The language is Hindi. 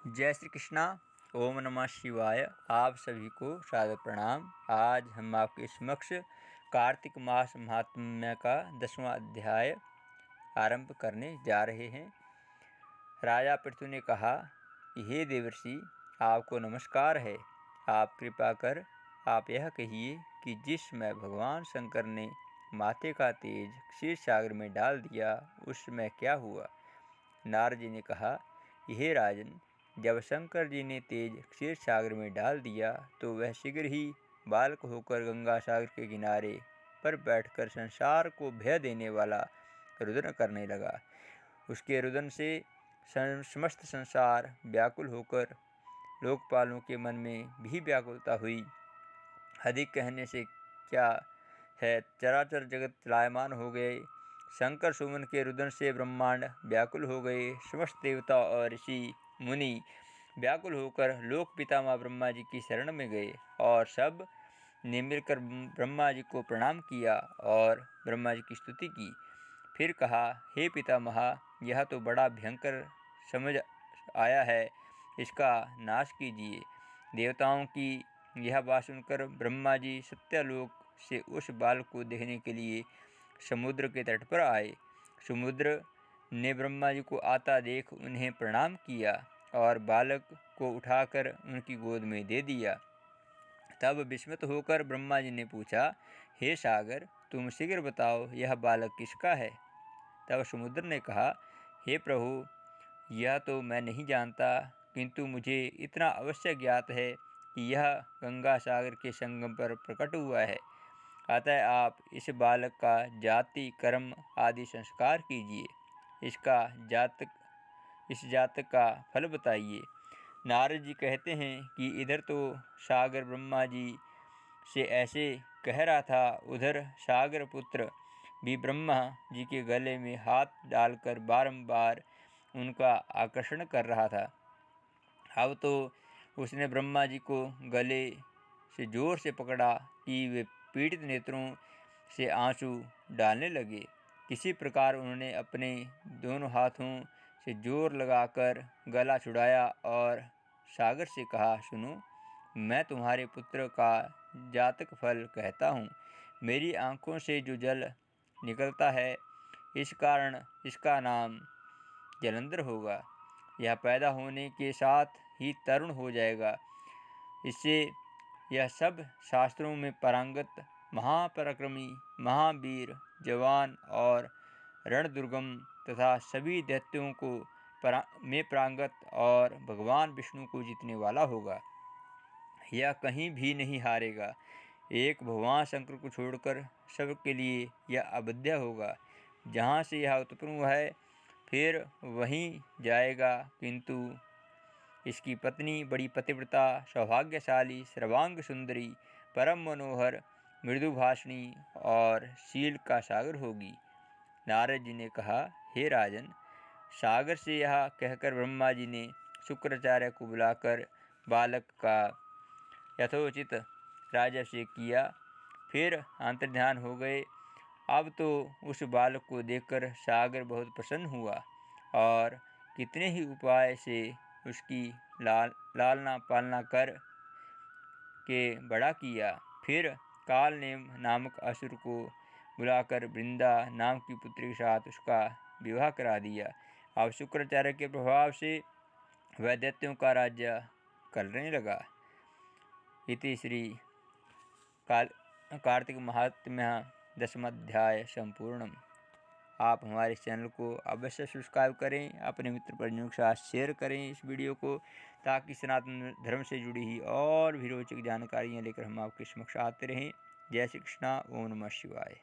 जय श्री कृष्णा। ओम नमः शिवाय। आप सभी को सादर प्रणाम। आज हम आपके समक्ष कार्तिक मास महात्म्य का 10वां अध्याय आरंभ करने जा रहे हैं। राजा पृथु ने कहा, हे देवर्षि, आपको नमस्कार है। आप कृपा कर आप यह कहिए कि जिस समय भगवान शंकर ने माथे का तेज क्षीर सागर में डाल दिया उस समय क्या हुआ। नारद जी ने कहा, हे राजन, जब शंकर जी ने तेज क्षीर सागर में डाल दिया तो वह शीघ्र ही बालक होकर गंगा सागर के किनारे पर बैठकर संसार को भय देने वाला रुदन करने लगा। उसके रुदन से समस्त संसार व्याकुल होकर लोकपालों के मन में भी व्याकुलता हुई। अधिक कहने से क्या है, चराचर जगत त्रायमान हो गए। शंकर सुमन के रुदन से ब्रह्मांड व्याकुल हो गए। समस्त देवता और ऋषि मुनि व्याकुल होकर लोक पितामह ब्रह्मा जी की शरण में गए और सब ने मिलकर ब्रह्मा जी को प्रणाम किया और ब्रह्मा जी की स्तुति की। फिर कहा, हे पितामह, यह तो बड़ा भयंकर समझ आया है, इसका नाश कीजिए। देवताओं की यह बात सुनकर ब्रह्मा जी सत्यलोक से उस बालक को देखने के लिए समुद्र के तट पर आए। समुद्र ने ब्रह्मा जी को आता देख उन्हें प्रणाम किया और बालक को उठाकर उनकी गोद में दे दिया। तब विस्मित होकर ब्रह्मा जी ने पूछा, हे सागर, तुम शीघ्र बताओ, यह बालक किसका है। तब समुद्र ने कहा, हे प्रभु, यह तो मैं नहीं जानता, किंतु मुझे इतना अवश्य ज्ञात है कि यह गंगा सागर के संगम पर प्रकट हुआ है। अतः आप इस बालक का जाति कर्म आदि संस्कार कीजिए। इस जातक का फल बताइए। नारद जी कहते हैं कि इधर तो सागर ब्रह्मा जी से ऐसे कह रहा था, उधर सागर पुत्र भी ब्रह्मा जी के गले में हाथ डालकर बारंबार उनका आकर्षण कर रहा था। अब तो उसने ब्रह्मा जी को गले से जोर से पकड़ा कि वे पीड़ित नेत्रों से आंसू डालने लगे। किसी प्रकार उन्होंने अपने दोनों हाथों से जोर लगाकर गला छुड़ाया और सागर से कहा, सुनो, मैं तुम्हारे पुत्र का जातक फल कहता हूँ। मेरी आँखों से जो जल निकलता है, इस कारण इसका नाम जलंधर होगा। यह पैदा होने के साथ ही तरुण हो जाएगा। इससे यह सब शास्त्रों में पारंगत, महापराक्रमी, महावीर, जवान और रणदुर्गम तथा सभी दैत्यों को में प्रांगत और भगवान विष्णु को जीतने वाला होगा। यह कहीं भी नहीं हारेगा। एक भगवान शंकर को छोड़कर सबके लिए यह अवध्य होगा। जहाँ से यह उत्पन्न हुआ है फिर वहीं जाएगा, किंतु इसकी पत्नी बड़ी पतिव्रता, सौभाग्यशाली, सर्वांग सुंदरी, परम मनोहर, मृदुभाषिणी और शील का सागर होगी। नारद जी ने कहा, हे राजन, सागर से यह कहकर ब्रह्मा जी ने शुक्राचार्य को बुलाकर बालक का यथोचित राजाभिषेक किया। फिर अंतर्ध्यान हो गए। अब तो उस बालक को देखकर सागर बहुत प्रसन्न हुआ और कितने ही उपाय से उसकी लालना पालना कर के बड़ा किया। फिर कालनेम नामक असुर को बुलाकर वृंदा नाम की पुत्री के साथ उसका विवाह करा दिया। अब शुक्राचार्य के प्रभाव से वह दैत्यों का राज्य करने लगा। इति श्री कार्तिक महात्म्य 10वां अध्याय संपूर्णम। आप हमारे चैनल को अवश्य सब्सक्राइब करें, अपने मित्र परिजनों के साथ शेयर करें इस वीडियो को, ताकि सनातन धर्म से जुड़ी ही और भी रोचक जानकारियाँ लेकर हम आपके समक्ष आते रहें। जय श्री कृष्णा। ओम नमः शिवाय।